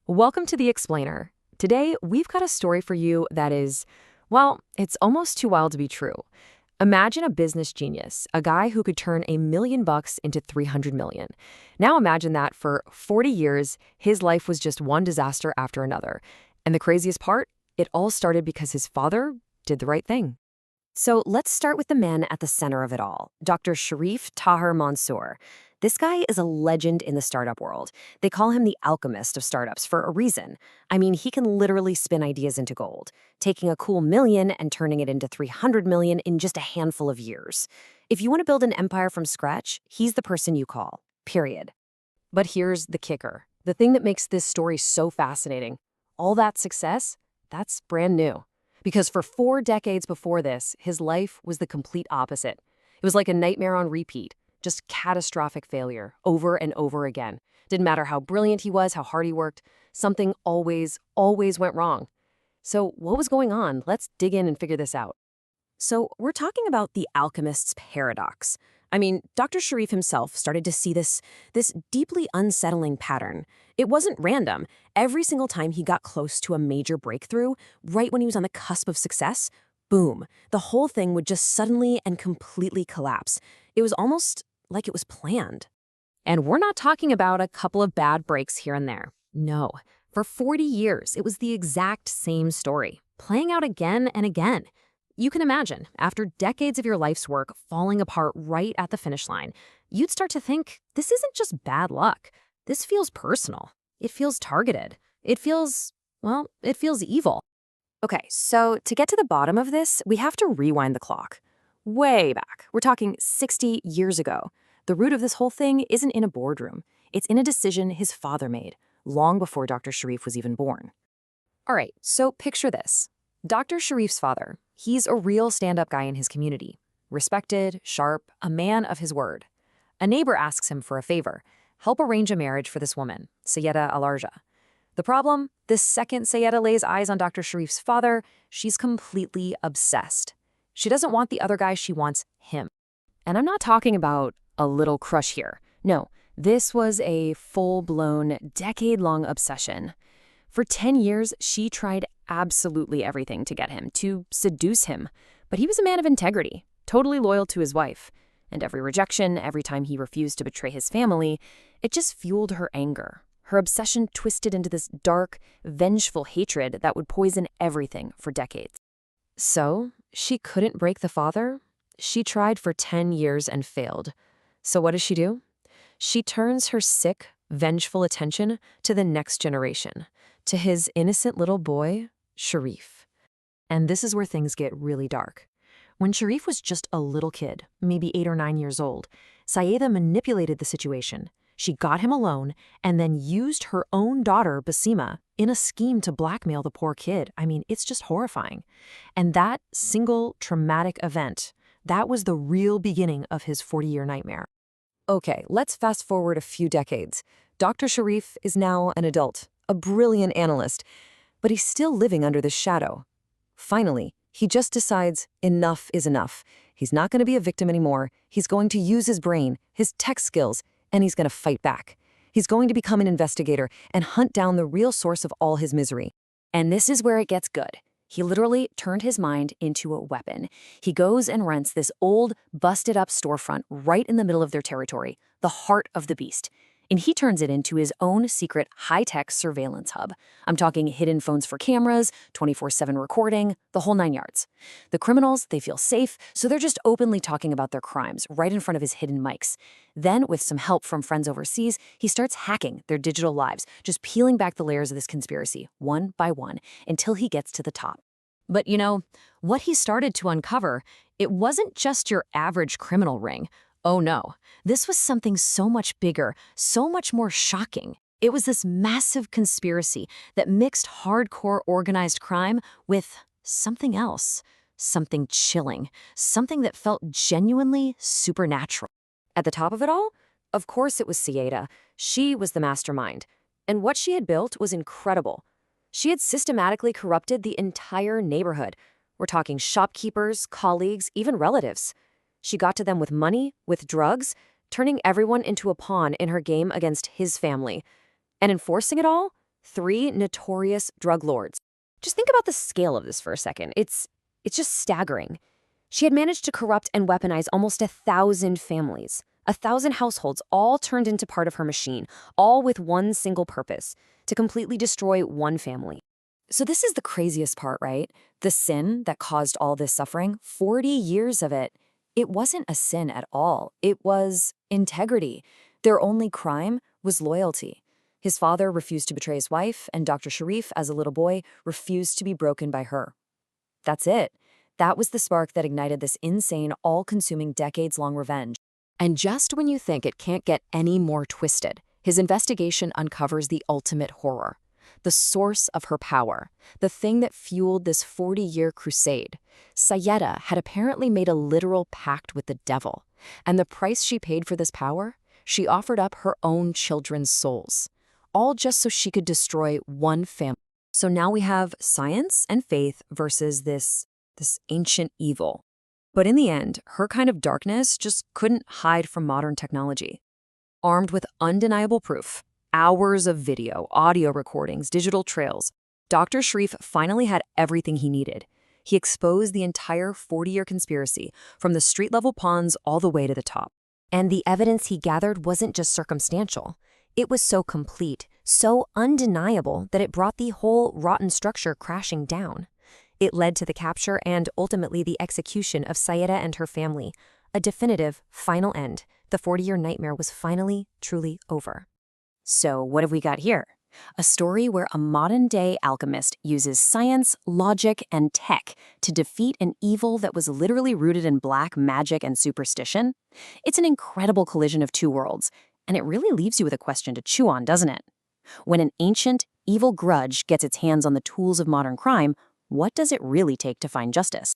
Welcome to The Explainer. Today, we've got a story for you that is, well, it's almost too wild to be true. Imagine a business genius, a guy who could turn $1 million into 300 million. Now imagine that for 40 years, his life was just one disaster after another. And the craziest part? It all started because his father did the right thing. So let's start with the man at the center of it all, Dr. Sharif Taher Mansour. This guy is a legend in the startup world. They call him the alchemist of startups for a reason. I mean, he can literally spin ideas into gold, taking a cool million and turning it into 300 million in just a handful of years. If you want to build an empire from scratch, he's the person you call, period. But here's the kicker, the thing that makes this story so fascinating. All that success, that's brand new. Because for 4 decades before this, his life was the complete opposite. It was like a nightmare on repeat. Just catastrophic failure, over and over again. Didn't matter how brilliant he was, how hard he worked, something always went wrong. So what was going on? Let's dig in and figure this out. So we're talking about the alchemist's paradox. I mean, Dr. Sharif himself started to see this deeply unsettling pattern. It wasn't random. Every single time he got close to a major breakthrough, right when he was on the cusp of success, boom, the whole thing would just suddenly and completely collapse. It was almost like it was planned. And we're not talking about a couple of bad breaks here and there. No, for 40 years, it was the exact same story, playing out again and again. You can imagine, after decades of your life's work falling apart right at the finish line, you'd start to think, this isn't just bad luck. This feels personal. It feels targeted. It feels evil. Okay, so to get to the bottom of this, we have to rewind the clock. Way back. We're talking 60 years ago. The root of this whole thing isn't in a boardroom. It's in a decision his father made, long before Dr. Sharif was even born. All right, so picture this. Dr. Sharif's father, he's a real stand-up guy in his community. Respected, sharp, a man of his word. A neighbor asks him for a favor. Help arrange a marriage for this woman, Sayyeda Alarja. The problem? The second Sayyeda lays eyes on Dr. Sharif's father, she's completely obsessed. She doesn't want the other guy, she wants him. And I'm not talking about a little crush here. No, this was a full-blown, decade-long obsession. For 10 years, she tried absolutely everything to get him, to seduce him. But he was a man of integrity, totally loyal to his wife. And every rejection, every time he refused to betray his family, it just fueled her anger. Her obsession twisted into this dark, vengeful hatred that would poison everything for decades. So, she couldn't break the father? She tried for 10 years and failed. So what does she do? She turns her sick, vengeful attention to the next generation, to his innocent little boy, Sharif. And this is where things get really dark. When Sharif was just a little kid, maybe 8 or 9 years old, Sayyeda manipulated the situation. She got him alone and then used her own daughter, Basima, in a scheme to blackmail the poor kid. I mean, it's just horrifying. And that single traumatic event, that was the real beginning of his 40-year nightmare. Okay, let's fast forward a few decades. Dr. Sharif is now an adult, a brilliant analyst, but he's still living under this shadow. Finally, he just decides enough is enough. He's not going to be a victim anymore. He's going to use his brain, his tech skills, and he's going to fight back. He's going to become an investigator and hunt down the real source of all his misery. And this is where it gets good. He literally turned his mind into a weapon. He goes and rents this old, busted-up storefront right in the middle of their territory, the heart of the beast. And he turns it into his own secret high-tech surveillance hub. I'm talking hidden phones for cameras, 24/7 recording, the whole 9 yards. The criminals, they feel safe, so they're just openly talking about their crimes right in front of his hidden mics. Then, with some help from friends overseas, he starts hacking their digital lives, just peeling back the layers of this conspiracy, one by one, until he gets to the top. But you know, what he started to uncover, it wasn't just your average criminal ring. Oh no, this was something so much bigger, so much more shocking. It was this massive conspiracy that mixed hardcore organized crime with something else, something chilling, something that felt genuinely supernatural. At the top of it all, of course it was Sayyeda. She was the mastermind. And what she had built was incredible. She had systematically corrupted the entire neighborhood. We're talking shopkeepers, colleagues, even relatives. She got to them with money, with drugs, turning everyone into a pawn in her game against his family. And enforcing it all? 3 notorious drug lords. Just think about the scale of this for a second. It's just staggering. She had managed to corrupt and weaponize almost 1,000 families, 1,000 households, all turned into part of her machine, all with one single purpose: to completely destroy one family. So this is the craziest part, right? The sin that caused all this suffering, 40 years of it, it wasn't a sin at all. It was integrity. Their only crime was loyalty. His father refused to betray his wife, and Dr. Sharif, as a little boy, refused to be broken by her. That's it. That was the spark that ignited this insane, all-consuming, decades-long revenge. And just when you think it can't get any more twisted, his investigation uncovers the ultimate horror. The source of her power, the thing that fueled this 40-year crusade. Sayeda had apparently made a literal pact with the devil. And the price she paid for this power? She offered up her own children's souls. All just so she could destroy one family. So now we have science and faith versus this ancient evil. But in the end, her kind of darkness just couldn't hide from modern technology. Armed with undeniable proof, hours of video, audio recordings, digital trails, Dr. Sharif finally had everything he needed. He exposed the entire 40-year conspiracy, from the street-level pawns all the way to the top. And the evidence he gathered wasn't just circumstantial. It was so complete, so undeniable, that it brought the whole rotten structure crashing down. It led to the capture and ultimately the execution of Sayeda and her family. A definitive, final end. The 40-year nightmare was finally, truly over. So what have we got here? A story where a modern-day alchemist uses science, logic, and tech to defeat an evil that was literally rooted in black magic and superstition. It's an incredible collision of two worlds, and it really leaves you with a question to chew on, doesn't it? When an ancient, evil grudge gets its hands on the tools of modern crime, what does it really take to find justice?